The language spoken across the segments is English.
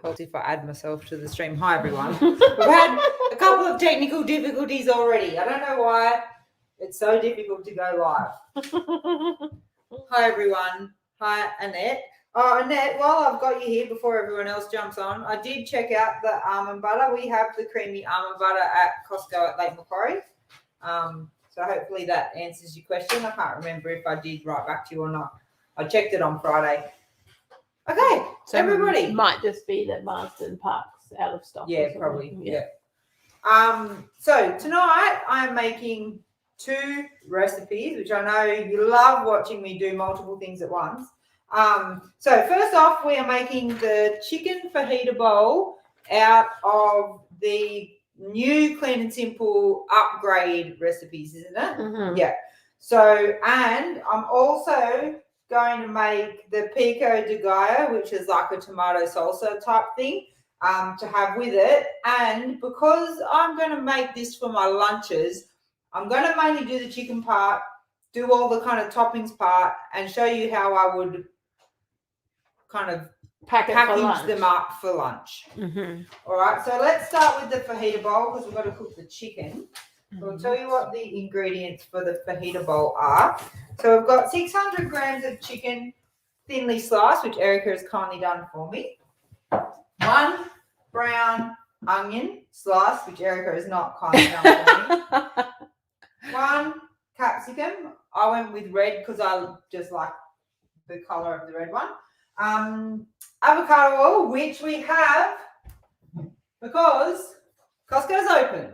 apologies if I add myself to the stream. Hi, everyone. We've had a couple of technical difficulties already. I don't know why it's so difficult to go live. Hi, everyone. Hi, Annette. Oh, Annette, while I've got you here before everyone else jumps on, I did check out the almond butter. We have the creamy almond butter at Costco at Lake Macquarie. So hopefully that answers your question. I can't remember if I did write back to you or not. I checked it on Friday. Okay, so everybody. It might just be that Marsden Park's out of stock. Yeah, probably. Yeah. So tonight I'm making 2 recipes, which I know you love watching me do multiple things at once. So first off, we are making the chicken fajita bowl out of the new Clean and Simple upgrade recipes, isn't it? Mm-hmm. Yeah. So, and I'm also going to make the pico de gallo, which is like a tomato salsa type thing, to have with it. And because I'm going to make this for my lunches, I'm going to mainly do the chicken part, do all the kind of toppings part, and show you how I would kind of package them up for lunch. Mm-hmm. All right, so let's start with the fajita bowl because we've got to cook the chicken. So I'll tell you what the ingredients for the fajita bowl are. So we've got 600 grams of chicken thinly sliced, which Erica has kindly done for me. 1 brown onion sliced, which Erica has not kindly done for me. 1 capsicum. I went with red because I just like the colour of the red one. Avocado oil, which we have because Costco's open.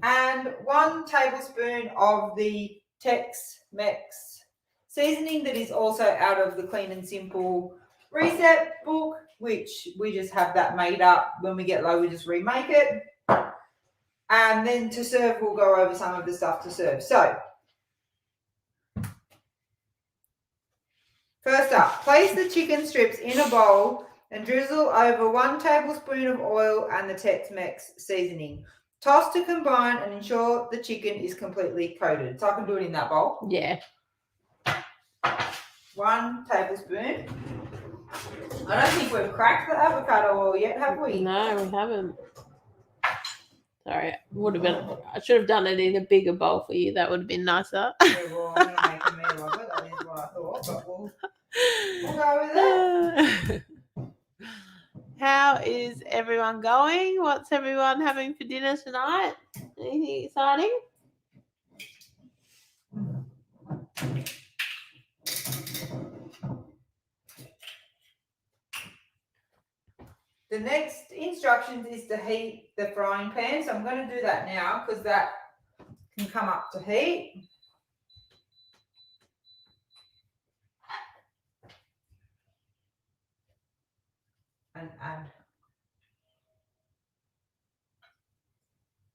And 1 tablespoon of the Tex-Mex seasoning that is also out of the Clean and Simple reset book, which we just have that made up. When we get low, we just remake it. And then to serve, we'll go over some of the stuff to serve. So first up, place the chicken strips in a bowl and drizzle over 1 tablespoon of oil and the Tex-Mex seasoning. Toss to combine and ensure the chicken is completely coated. So I can do it in that bowl. Yeah. 1 tablespoon. I don't think we've cracked the avocado oil yet, have we? No, we haven't. Sorry, would have been. I should have done it in a bigger bowl for you. That would have been nicer. Yeah, well, I'm going to make a meal of it. That is what I thought, but we'll go with it. How is everyone going? What's everyone having for dinner tonight? Anything exciting? The next instructions is to heat the frying pan. So I'm going to do that now because that can come up to heat. And add.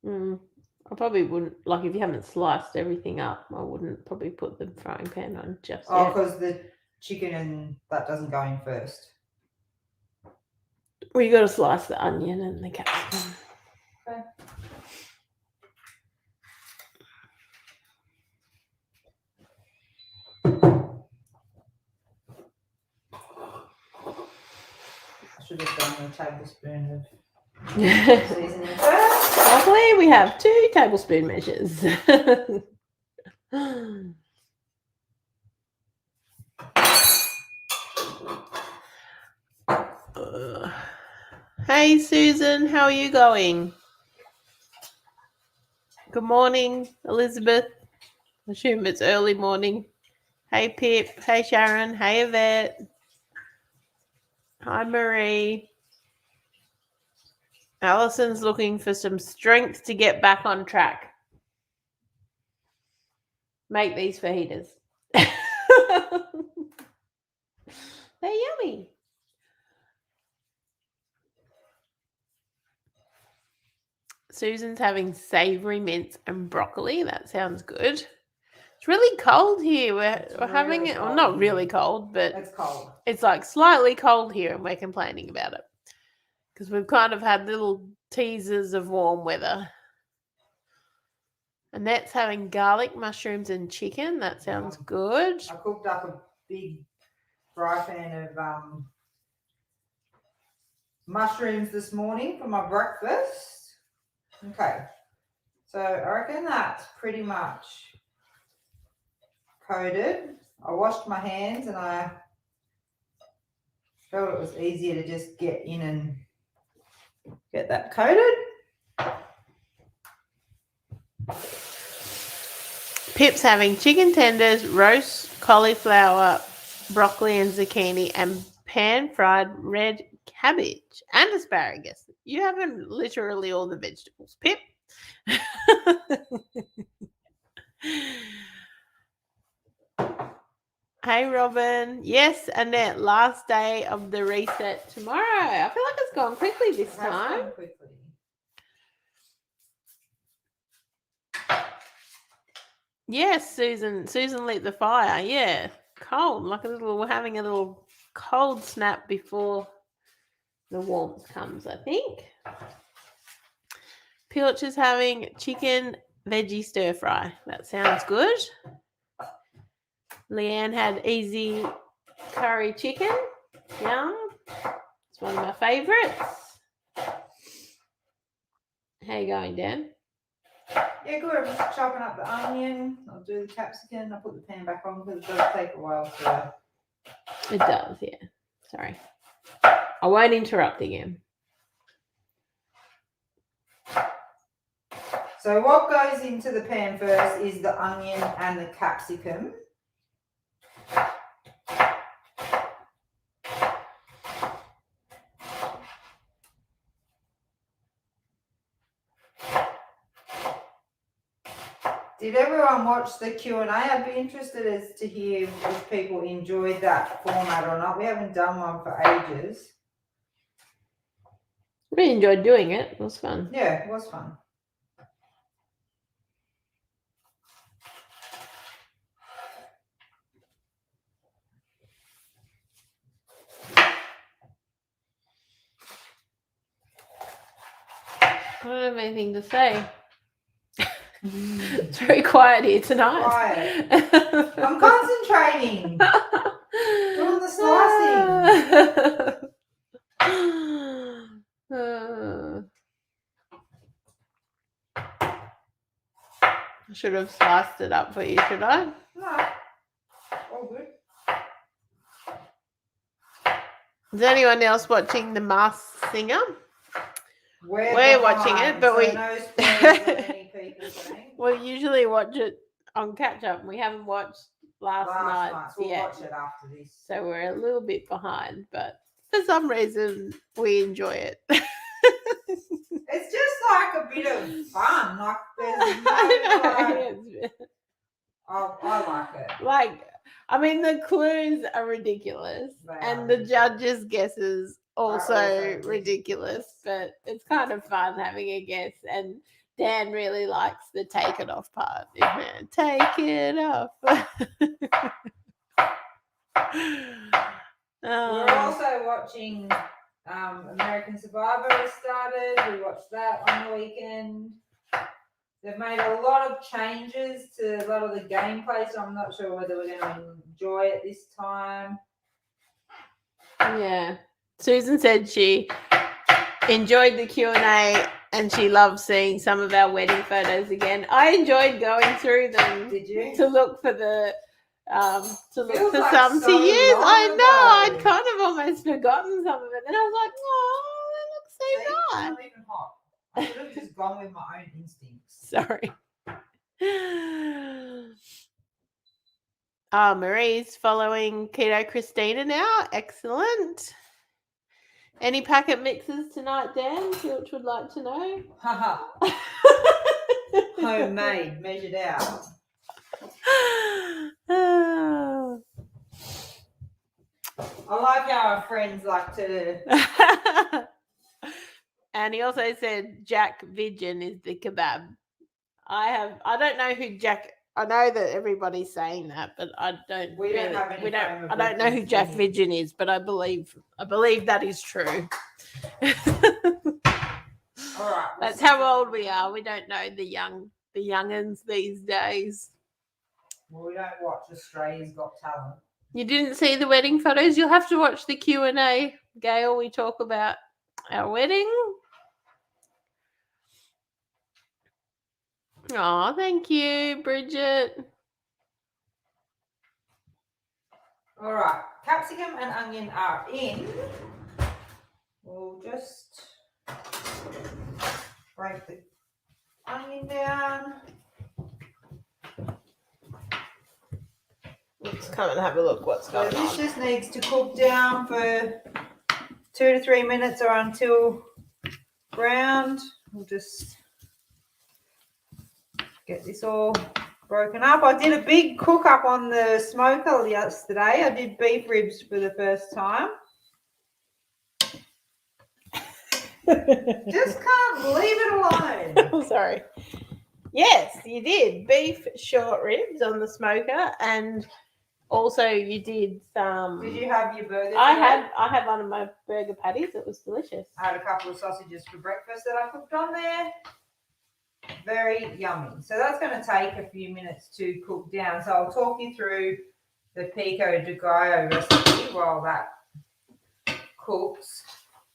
I probably wouldn't, like if you haven't sliced everything up, I wouldn't probably put the frying pan on just yet. Oh, because the chicken and that doesn't go in first. Well, you got to slice the onion and the capsicum. Okay. I should have done a tablespoon of seasoning first. Luckily, we have 2 tablespoon measures. Hey, Susan, how are you going? Good morning, Elizabeth. I assume it's early morning. Hey, Pip. Hey, Sharon. Hey, Yvette. Hi, Marie. Allison's looking for some strength to get back on track. Make these fajitas. They're yummy. Susan's having savoury mince and broccoli. That sounds good. It's really cold here. We're having it. Well, not really cold, but It's cold. It's like slightly cold here, and we're complaining about it because we've kind of had little teasers of warm weather. Annette's having garlic, mushrooms, and chicken. That sounds good. I cooked up a big fry pan of mushrooms this morning for my breakfast. Okay, so I reckon that's pretty much coated. I washed my hands and I felt it was easier to just get in and get that coated. Pip's having chicken tenders, roast cauliflower, broccoli and zucchini, and pan-fried red cabbage and asparagus. You having literally all the vegetables, Pip. Hey, Robin. Yes, Annette, last day of the reset tomorrow. I feel like it's gone quickly this time. Quickly. Yes, Susan. Susan lit the fire. Yeah, cold, like we're having a little cold snap before the warmth comes, I think. Pilch is having chicken veggie stir fry. That sounds good. Leanne had easy curry chicken. Yum. It's one of my favourites. How you going, Dan? Yeah, good. I'm just chopping up the onion. I'll do the capsicum. I'll put the pan back on because it does take a while to... It does, yeah. Sorry. I won't interrupt again. So what goes into the pan first is the onion and the capsicum. Did everyone watch the Q&A? I'd be interested as to hear if people enjoyed that format or not. We haven't done one for ages. Really enjoyed doing it. It was fun. Yeah, it was fun. I don't have anything to say. It's very quiet here tonight. Quiet. I'm concentrating. Doing the slicing. I should have sliced it up for you, should I? No. All good. Is anyone else watching The Masked Singer? We're watching it, but so we no spoilers for any people saying. we usually watch it on catch up, and we haven't watched last night We'll yet. watch it after this. So we're a little bit behind, but for some reason we enjoy it. It's just like a bit of fun. Like there's no I like it. Like, I mean, the clues are ridiculous, and the judges' guesses also ridiculous. But it's kind of fun having a guess, and Dan really likes the take it off part. Yeah, take it off. We're also watching American Survivor has started. We watched that on the weekend. They've made a lot of changes to a lot of the gameplay, so I'm not sure whether we're going to enjoy it this time. Yeah. Susan said she enjoyed the Q&A and she loved seeing some of our wedding photos again. I enjoyed going through them. Did you? To look for the some like to so use. I long know. ago. I'd kind of almost forgotten some of it. And I was like, oh, that looks so It's nice. not even hot. I should have just gone with my own instincts. Sorry. Marie's following Keto Christina now. Excellent. Any packet mixes tonight, Dan? Filch would like to know. Haha. Homemade, measured out. I like how our friends like to. And he also said Jack Vidgen is the kebab. I don't know who Jack. I know that everybody's saying that, but I don't. I don't know who Jack Vidgen is, but I believe that is true. All right. That's how old we are. We don't know the youngins these days. Well, we don't watch Australia's Got Talent. You didn't see the wedding photos. You'll have to watch the Q&A, Gail. We talk about our wedding. Oh, thank you, Bridget. All right, capsicum and onion are in. We'll just break the onion down. Let's come and have a look what's going So this on. just needs to cook down for 2 to 3 minutes or until browned. We'll just get this all broken up. I did a big cook up on the smoker yesterday. I did beef ribs for the first time. Just can't leave it alone. I'm sorry. Yes, you did beef short ribs on the smoker, and also you did some. Did you have your burger? I had one of my burger patties. It was delicious. I had a couple of sausages for breakfast that I cooked on there. Very yummy. So that's going to take a few minutes to cook down. So I'll talk you through the pico de gallo recipe while that cooks.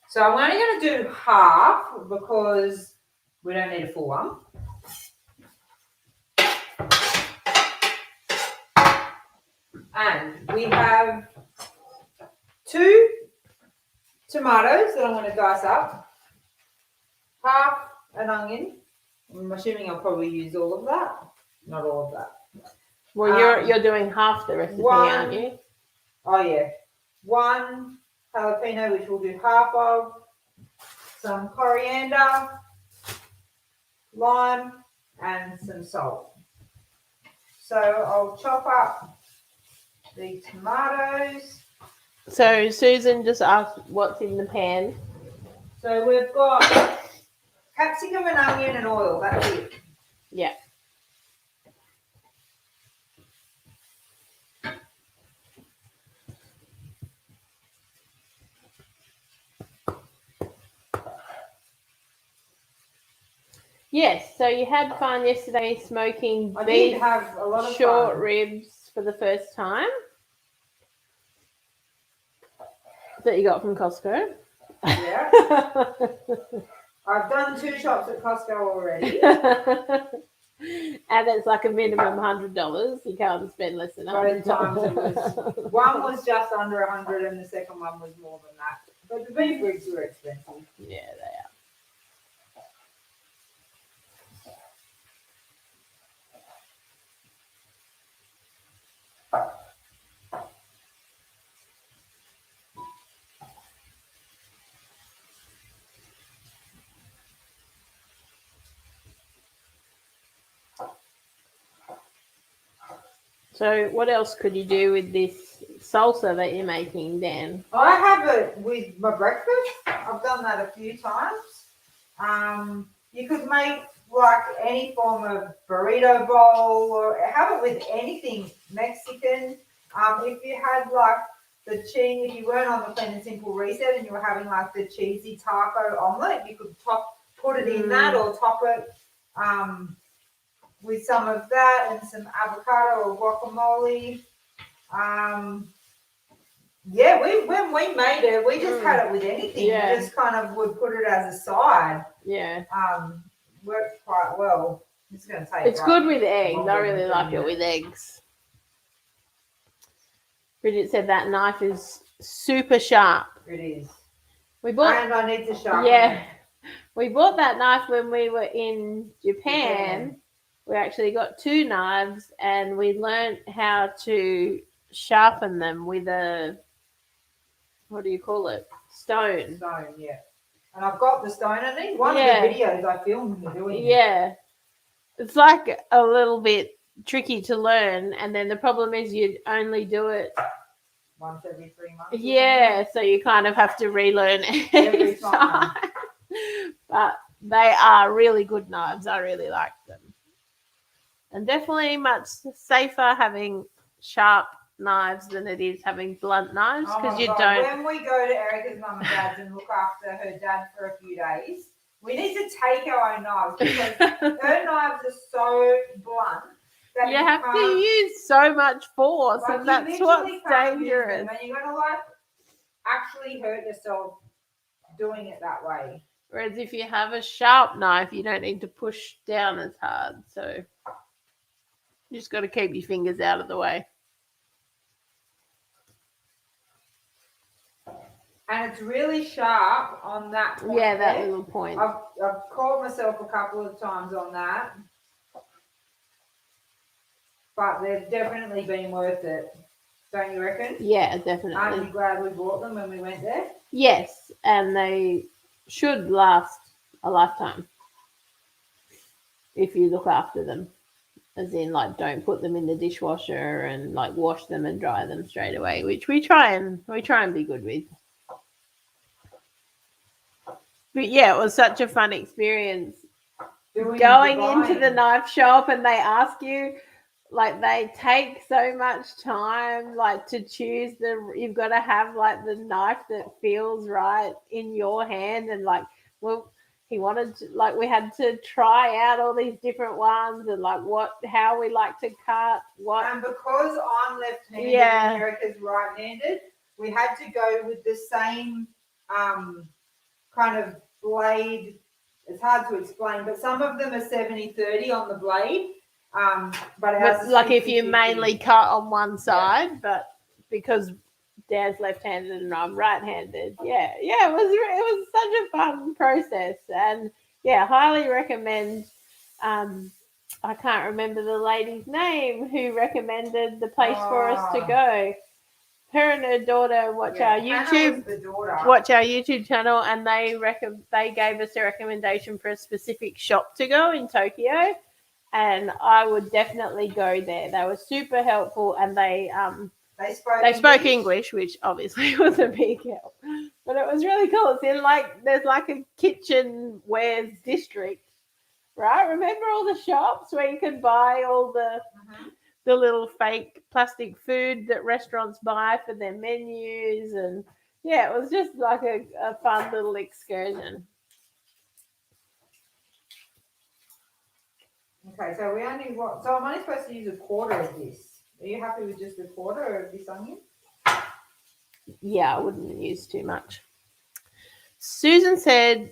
So I'm only going to do half because we don't need a full one. And we have 2 tomatoes that I'm going to dice up, half an onion. I'm assuming I'll probably use all of that. Not all of that. Well, you're doing half the recipe, aren't you? Oh yeah. 1 jalapeno, which we'll do half of. Some coriander, lime, and some salt. So I'll chop up the tomatoes. So Susan just asked what's in the pan. So we've got capsicum and onion and oil. That's it. Yeah. Yes, so you had fun yesterday smoking beef have a lot of short fun. ribs for the first time that you got from Costco. Yeah. I've done 2 shops at Costco already. And it's like a minimum $100. You can't spend less than $100. Both times it was, one was just under 100 and the second one was more than that. But the beef ribs were expensive. Yeah, they are. So what else could you do with this salsa that you're making, Dan? I have it with my breakfast. I've done that a few times. You could make like any form of burrito bowl or have it with anything Mexican. If you had like the cheese, if you weren't on the plain and simple reset and you were having like the cheesy taco omelet, you could put it in that or top it with some of that and some avocado or guacamole. Yeah, when we made it, we just had it with anything. Yeah. We just kind of would put it as a side. Yeah. Worked quite well. It's going to take. It's good with eggs. I really like it with eggs. Bridget said that knife is super sharp. It is. And I need to sharpen it. Yeah. We bought that knife when we were in Japan. We actually got 2 knives and we learned how to sharpen them with a, what do you call it? Stone. Stone, yeah. And I've got the stone. I think one of the videos I filmed me doing it. Yeah. It's like a little bit tricky to learn, and then the problem is you only do it once every 3 months. Yeah, so you kind of have to relearn every time. But they are really good knives. I really like them. And definitely much safer having sharp knives than it is having blunt knives because don't. When we go to Erica's mum and dad's and look after her dad for a few days, we need to take our own knives because her knives are so blunt that you have to use so much force, like, and that's what's dangerous. And you're gonna like actually hurt yourself doing it that way. Whereas if you have a sharp knife, you don't need to push down as hard. So you just got to keep your fingers out of the way. And it's really sharp on that point. Yeah, that little point. I've caught myself a couple of times on that. But they've definitely been worth it. Don't you reckon? Yeah, definitely. Aren't you glad we bought them when we went there? Yes, and they should last a lifetime if you look after them. As in, like, don't put them in the dishwasher and like wash them and dry them straight away, which we try and be good with. But yeah, it was such a fun experience going into the knife shop, and they ask you, like, they take so much time, like, to choose you've got to have like the knife that feels right in your hand, and like, well, he wanted to, like, we had to try out all these different ones and like how we like to cut what. And because I'm left-handed and Erica's right-handed, we had to go with the same kind of blade. It's hard to explain, but some of them are 70-30 on the blade. But like if you mainly cut on one side, but because Dan's left-handed and I'm right-handed, it was such a fun process, and highly recommend. I can't remember the lady's name who recommended the place for us to go. Her and her daughter watch our YouTube channel, and they gave us a recommendation for a specific shop to go in Tokyo, and I would definitely go there. They were super helpful, and they spoke English, which obviously was a big help. But it was really cool. It's in there's like a kitchen wares district, right? Remember all the shops where you could buy all the little fake plastic food that restaurants buy for their menus, and it was just like a fun little excursion. Okay, so I'm only supposed to use a quarter of this. Are you happy with just a quarter of this onion? Yeah, I wouldn't use too much. Susan said,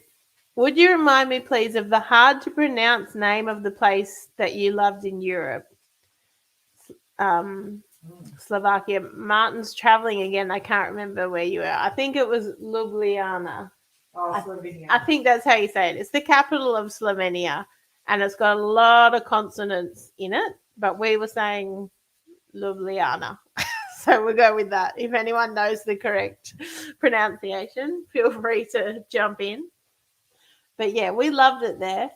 would you remind me, please, of the hard to pronounce name of the place that you loved in Europe? Slovakia. Martin's traveling again. I can't remember where you were. I think it was Ljubljana. Slovenia. I think that's how you say it. It's the capital of Slovenia, and it's got a lot of consonants in it, but we were saying Ljubljana. So we'll go with that. If anyone knows the correct pronunciation, feel free to jump in. But we loved it there.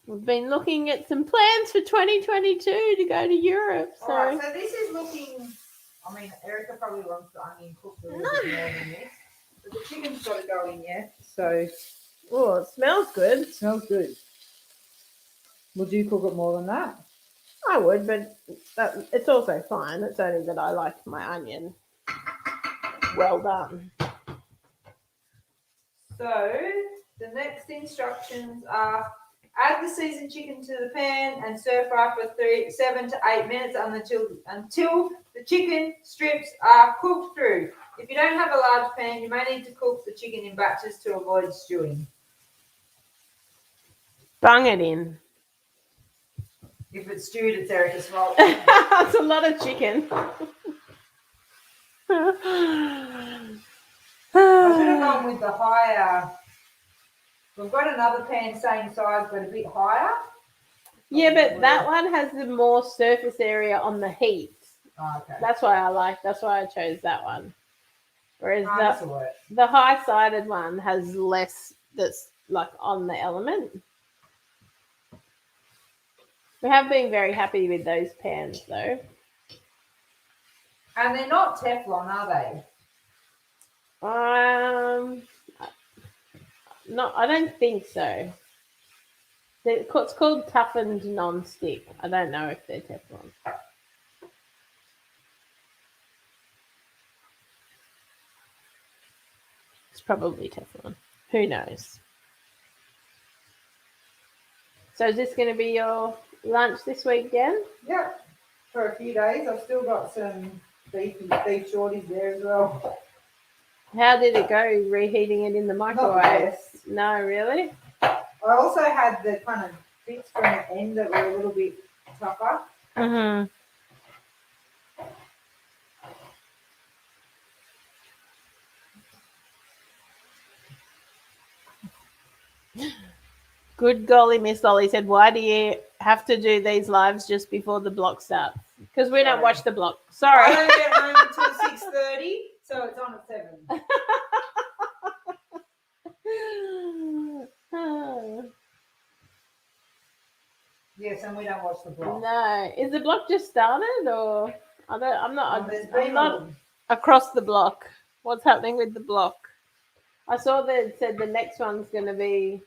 We've been looking at some plans for 2022 to go to Europe. So, all right, so this is looking, I mean, Erica probably wants the onion cooked a little bit more than this. But the chicken's got to go in yet. So, it smells good. It smells good. Would you cook it more than that? I would, but it's also fine. It's only that I like my onion well done. So, the next instructions are: add the seasoned chicken to the pan and stir fry for 7 to 8 minutes until the chicken strips are cooked through. If you don't have a large pan, you may need to cook the chicken in batches to avoid stewing. Bung it in. If it's stewed, it's Erica's fault. That's a lot of chicken. I should have gone with the higher. We've got another pan same size but a bit higher. Yeah, but that one has the more surface area on the heat. Oh, okay. That's why I chose that one. Whereas the high-sided one has less that's like on the element. We have been very happy with those pans though. And they're not Teflon, are they? No, I don't think so. It's called toughened non-stick. I don't know if they're Teflon. It's probably Teflon. Who knows? So is this going to be your lunch this weekend? Yep. For a few days. I've still got some beef shorties there as well. How did it go reheating it in the microwave? No, really? I also had the kind of bits from the end that were a little bit tougher. Mm-hmm. Good golly, Miss Lolly said, why do you have to do these lives just before the block starts? Because we don't watch the block. Sorry. I don't get home until 6:30, so it's on at 7. Yes, and we don't watch the block. No. Is the block just started or I'm not across the block. What's happening with the block? I saw that it said the next one's gonna be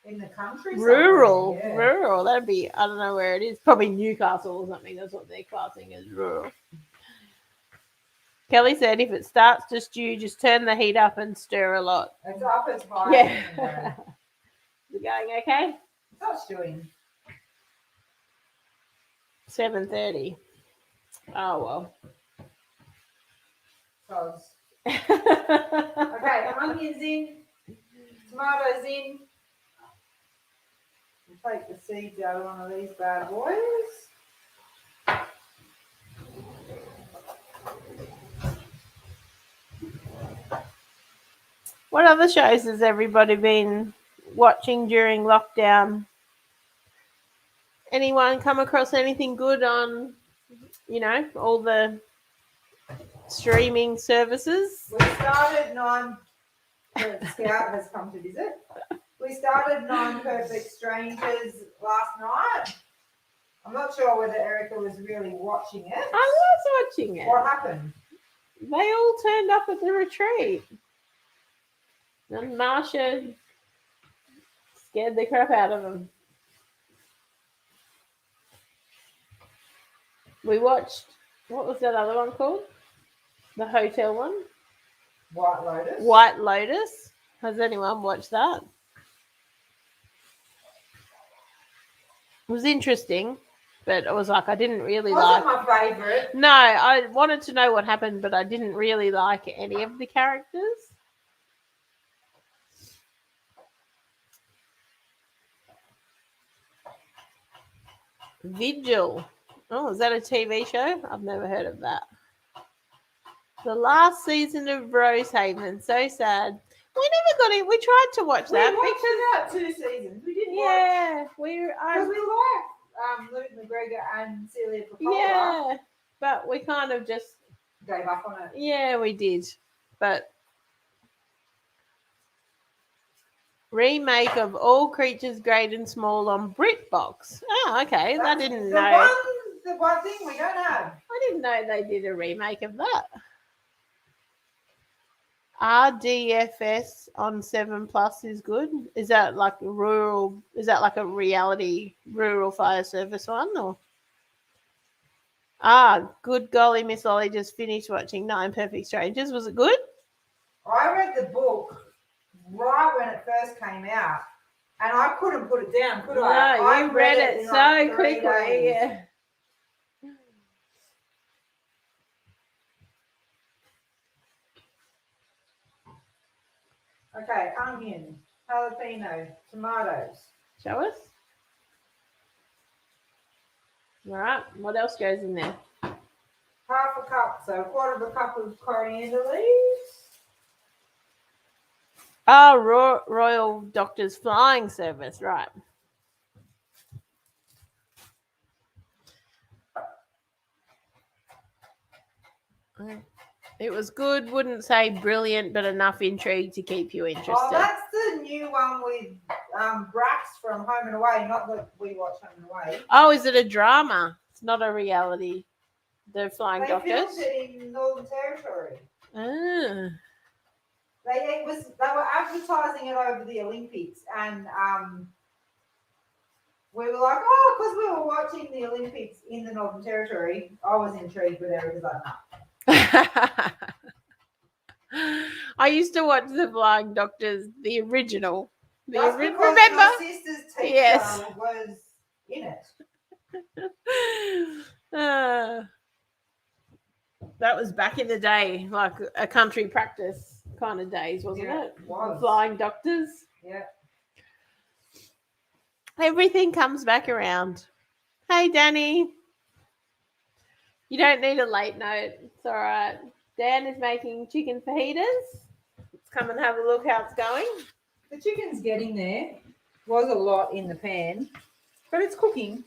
in the country. Rural. Yeah. Rural. That'd be, I don't know where it is. Probably Newcastle or something. That's what they're classing as rural. Kelly said if it starts to stew, just turn the heat up and stir a lot. It's up as high. Yeah. Is it going okay? It's not stewing. 7:30. Oh well. Soz. Okay, onions in, tomatoes in. We'll take the seeds out of one of these bad boys. What other shows has everybody been watching during lockdown? Anyone come across anything good on, all the streaming services? We started Scout has come to visit. We started 9 Perfect Strangers last night. I'm not sure whether Erica was really watching it. I was watching it. What happened? They all turned up at the retreat. And Marsha scared the crap out of them. We watched, what was that other one called? The hotel one? White Lotus. White Lotus. Has anyone watched that? It was interesting, but it was like I didn't really like. Wasn't my favourite. No, I wanted to know what happened, but I didn't really like any of the characters. Vigil. Oh, is that a TV show? I've never heard of that. The last season of Rosehaven. So sad. We never got it. We tried to watch that. We watched about 2 seasons. We did watch. Yeah. Because we like Luke McGregor and Celia Coppola. Yeah. But we kind of just gave up on it. Yeah, we did. But remake of All Creatures Great and Small on BritBox. Oh, okay. I didn't know. The one thing we don't have. I didn't know they did a remake of that. RDFS on 7+ is good. Is that like rural? Is that like a reality rural fire service one or? Good golly, Miss Lolly just finished watching 9 Perfect Strangers. Was it good? I read the book right when it first came out, and I couldn't put it down, could I? No, you read it so quickly. Yeah. Okay, onion, jalapeno, tomatoes. Show us. All right. What else goes in there? Half a cup, so 1/4 cup of coriander leaves. Oh, Royal Doctors Flying Service, right. It was good, wouldn't say brilliant, but enough intrigue to keep you interested. Oh, that's the new one with Brax from Home and Away, not that we watch Home and Away. Oh, is it a drama? It's not a reality. The Flying Doctors? They filmed it in Northern Territory. Ah. They were advertising it over the Olympics, and we were like, oh, because we were watching the Olympics in the Northern Territory. I was intrigued with it because I know. I used to watch the Flying Doctors, the original. Remember? My sister's teacher was in it. That was back in the day, like a country practice kind of days, wasn't Yeah, it? it was. Flying doctors. Yeah. Everything comes back around. Hey, Danny. You don't need a late note. It's all right. Dan is making chicken fajitas. Let's come and have a look how it's going. The chicken's getting there. Was a lot in the pan, but it's cooking.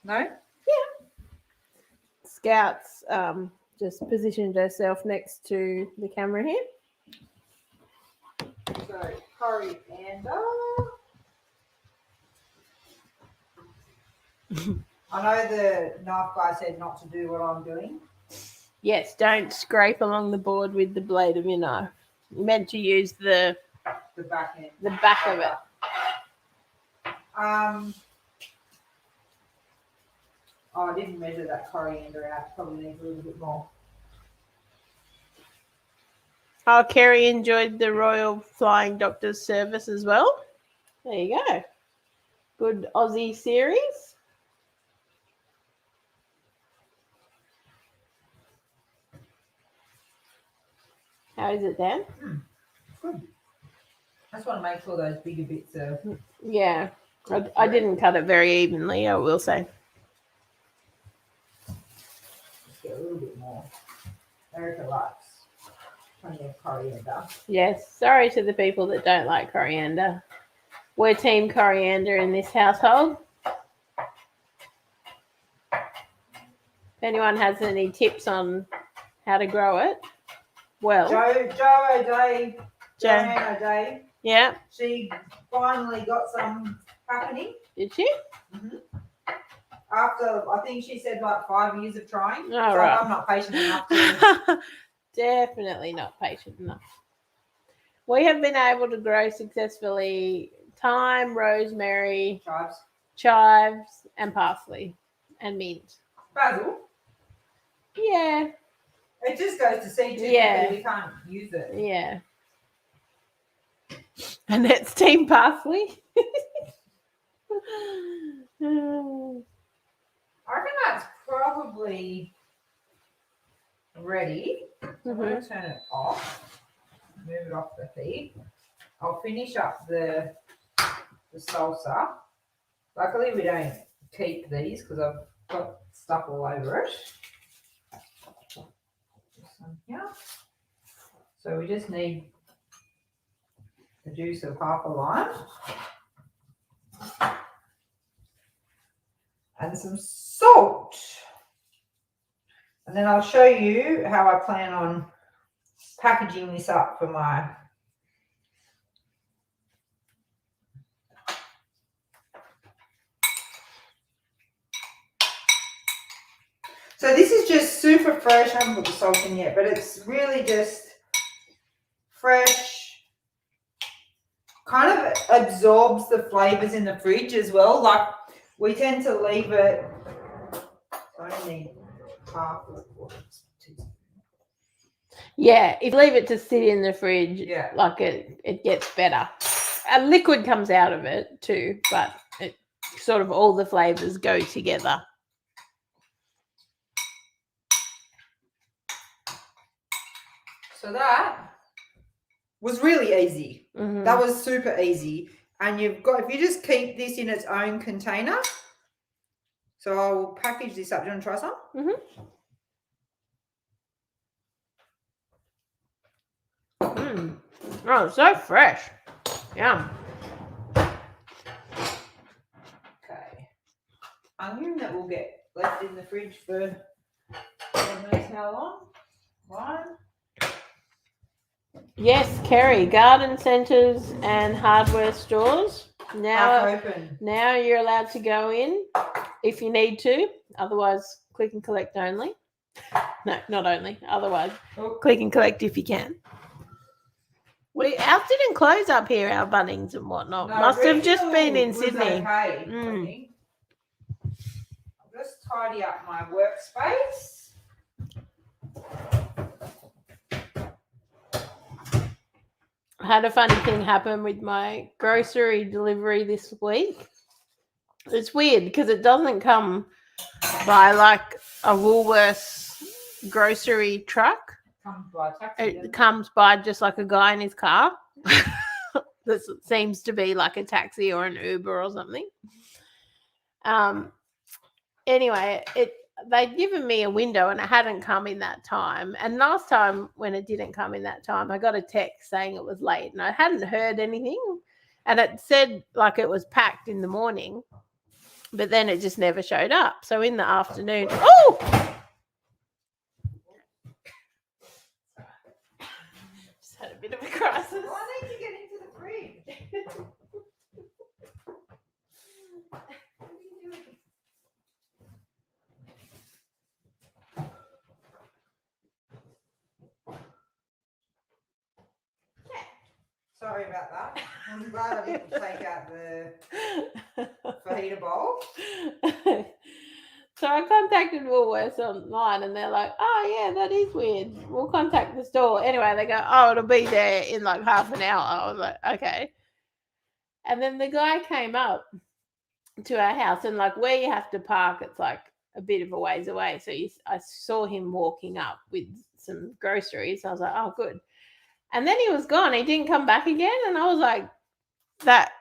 No? Yeah. Scout's just positioned herself next to the camera here. So, coriander. I know the knife guy said not to do what I'm doing. Yes, don't scrape along the board with the blade of your knife. You're meant to use the back end. The back of it. I didn't measure that coriander out. Probably needs a little bit more. Oh, Kerry enjoyed the Royal Flying Doctor's service as well. There you go. Good Aussie series. How is it, Dan? Good. I just want to make sure those bigger bits are... Yeah. I didn't cut it very evenly, I will say. Get a little bit more. Erica likes plenty of coriander. Yes. Sorry to the people that don't like coriander. We're team coriander in this household. If anyone has any tips on how to grow it, well... Joanne O'Day. Yeah. She finally got some happening. Did she? Mm-hmm. After, I think she said like 5 years of trying. Oh, so right. I'm not patient enough to... Definitely not patient enough. We have been able to grow successfully thyme, rosemary, chives, and parsley, and mint. Basil? Yeah. It just goes to seed too quickly. We can't use it. Yeah. And it's team parsley. I reckon that's probably ready. So I'm going to turn it off. Move it off the heat. I'll finish up the salsa. Luckily, we don't keep these because I've got stuff all over it. Some here. So we just need the juice of half a lime and some salt. And then I'll show you how I plan on packaging this up for my... So this is just super fresh. I haven't put the salt in yet, but it's really just fresh. Kind of absorbs the flavors in the fridge as well. Like we tend to leave it... I only need half of the water. Yeah, if you leave it to sit in the fridge, like it gets better. A liquid comes out of it too, but it sort of all the flavors go together. So that was really easy. Mm-hmm. That was super easy. And you've got, if you just keep this in its own container. So I'll package this up. Do you want to try some? Mm-hmm. Oh, so fresh. Yum. Okay. Onion that will get left in the fridge for God knows how long. One. Yes, Kerry, garden centres and hardware stores. Now you're allowed to go in if you need to. Otherwise, click and collect only. No, not only. Otherwise, click and collect if you can. Ours didn't close up here, our Bunnings and whatnot. No, must have just been in Sydney. Okay, I think. I'll just tidy up my workspace. I had a funny thing happen with my grocery delivery this week. It's weird because it doesn't come by like a Woolworths grocery truck. comes by taxi. It comes by just like a guy in his car. This seems to be like a taxi or an Uber or something. Anyway, they'd given me a window and it hadn't come in that time. And last time when it didn't come in that time, I got a text saying it was late and I hadn't heard anything. And it said like it was packed in the morning, but then it just never showed up. So in the afternoon, just had a bit of a crisis. I need to get into the fridge. Sorry about that. I'm glad I didn't take out the fajita bowl. So I contacted Woolworths online and they're like, oh, yeah, that is weird. We'll contact the store. Anyway, they go, oh, it'll be there in like half an hour. I was like, okay. And then the guy came up to our house and like where you have to park, it's like a bit of a ways away. So I saw him walking up with some groceries. I was like, oh, good. And then he was gone. He didn't come back again. And I was like, that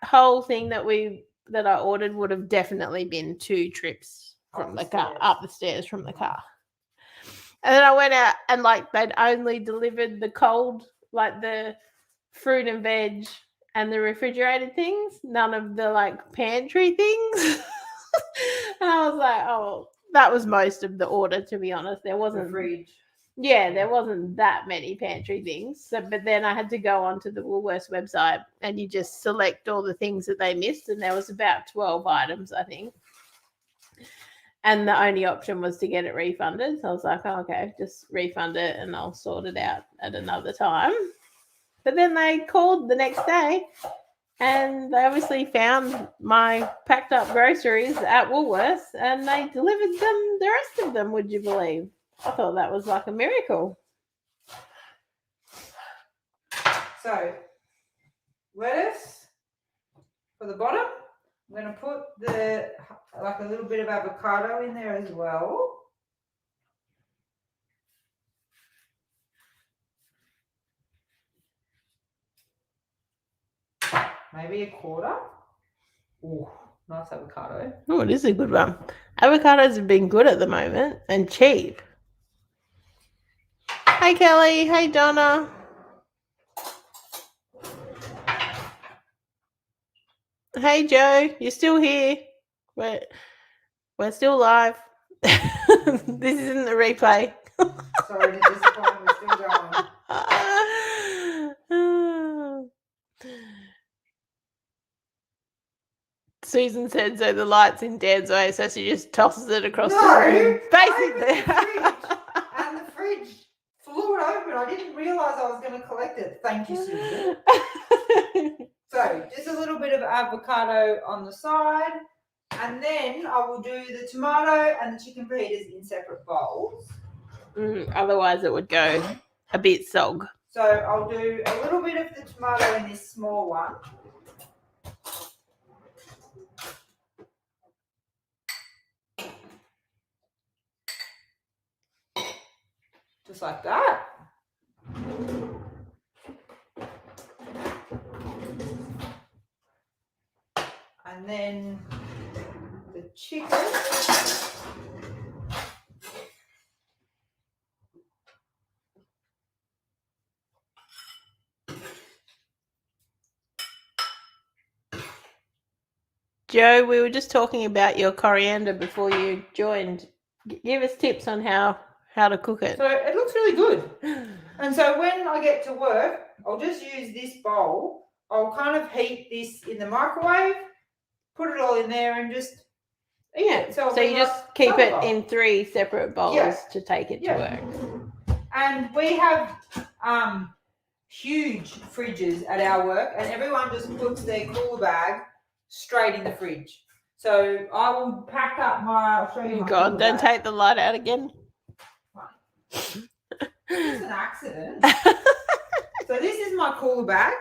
whole thing that I ordered would have definitely been 2 trips from the car, up the stairs from the car. And then I went out and like they'd only delivered the cold, like the fruit and veg and the refrigerated things, none of the like pantry things. And I was like, oh, that was most of the order, to be honest. There wasn't the fridge. Yeah, there wasn't that many pantry things. So, but then I had to go onto the Woolworths website and you just select all the things that they missed. And there was about 12 items, I think. And the only option was to get it refunded. So I was like, oh, okay, just refund it and I'll sort it out at another time. But then they called the next day and they obviously found my packed up groceries at Woolworths and they delivered them, the rest of them, would you believe? I thought that was like a miracle. So, lettuce for the bottom. I'm going to put like a little bit of avocado in there as well. Maybe a quarter. Oh, nice avocado. Oh, it is a good one. Avocados have been good at the moment and cheap. Hey, Kelly. Hey, Donna. Hey, Joe. You're still here. We're still live. This isn't the replay. Sorry to disappoint. We're still going. Susan said, so the light's in Dan's way, so she just tosses it across the room. Basically. And the fridge flew it open. I didn't realise I was going to collect it. Thank you, Susan. So, just a little bit of avocado on the side. And then I will do the tomato and the chicken fajitas in separate bowls. Otherwise, it would go a bit sog. So, I'll do a little bit of the tomato in this small one. Just like that. And then the chicken. Joe, we were just talking about your coriander before you joined. Give us tips on how to cook it. So it looks really good. And so when I get to work, I'll just use this bowl. I'll kind of heat this in the microwave, put it all in there and just eat it. So you just keep it in 3 separate bowls to take it to work. And we have huge fridges at our work and everyone just puts their cooler bag straight in the fridge. So I will pack up I'll show you my God, don't take the light out again. It's an accident. So this is my cooler bag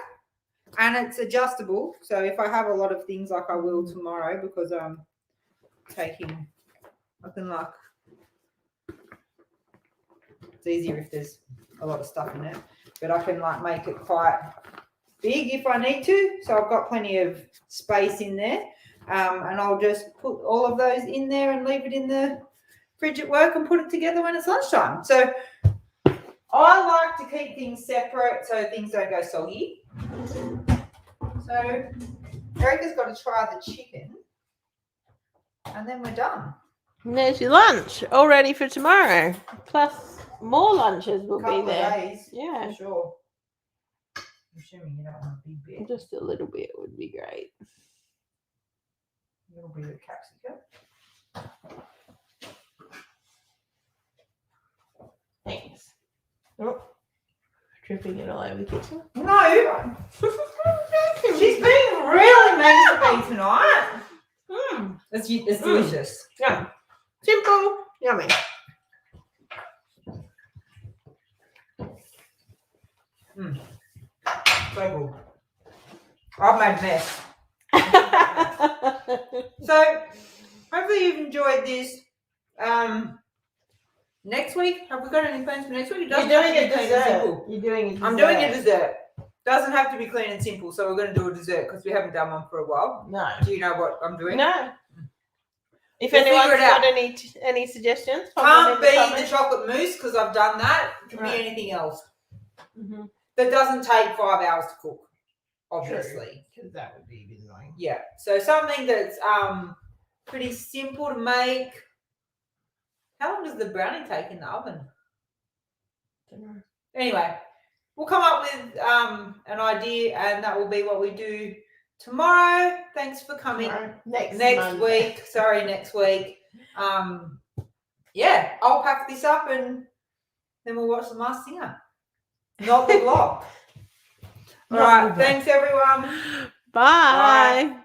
and it's adjustable. So if I have a lot of things like I will tomorrow because I'm taking, I can like It's easier if there's a lot of stuff in it, but I can like make it quite big if I need to. So I've got plenty of space in there, and I'll just put all of those in there and leave it in the fridge at work and put it together when it's lunchtime. So I like to keep things separate so things don't go soggy. So Erica's got to try the chicken, and then we're done. And there's your lunch all ready for tomorrow. Plus more lunches will be there. Days, yeah, for sure. I'm assuming you don't want a big bit. Just a little bit would be great. A little bit of capsicum. Thanks. Oh, dripping it all over the kitchen. No, she's being really mean to me tonight. It's delicious. Yeah, simple, yummy. So good. I've made a mess. So hopefully you've enjoyed this. Next week, have we got any plans for next week? It doesn't have to be clean and simple. You're doing a dessert. I'm doing a dessert. Doesn't have to be clean and simple, so we're going to do a dessert because we haven't done one for a while. No. Do you know what I'm doing? No. If We'll anyone's figure it out. got any suggestions, Can't be the chocolate mousse because I've done that. It can Right. be anything else. Mm-hmm. That doesn't take 5 hours to cook, obviously. Because that would be a bit annoying. Yeah. So something that's pretty simple to make. How long does the brownie take in the oven? Don't know. Anyway, we'll come up with an idea, and that will be what we do tomorrow. Thanks for coming. Next week. Sorry, next week. Yeah, I'll pack this up and then we'll watch The Masked Singer. Not the vlog. All right. Thanks, everyone. Bye.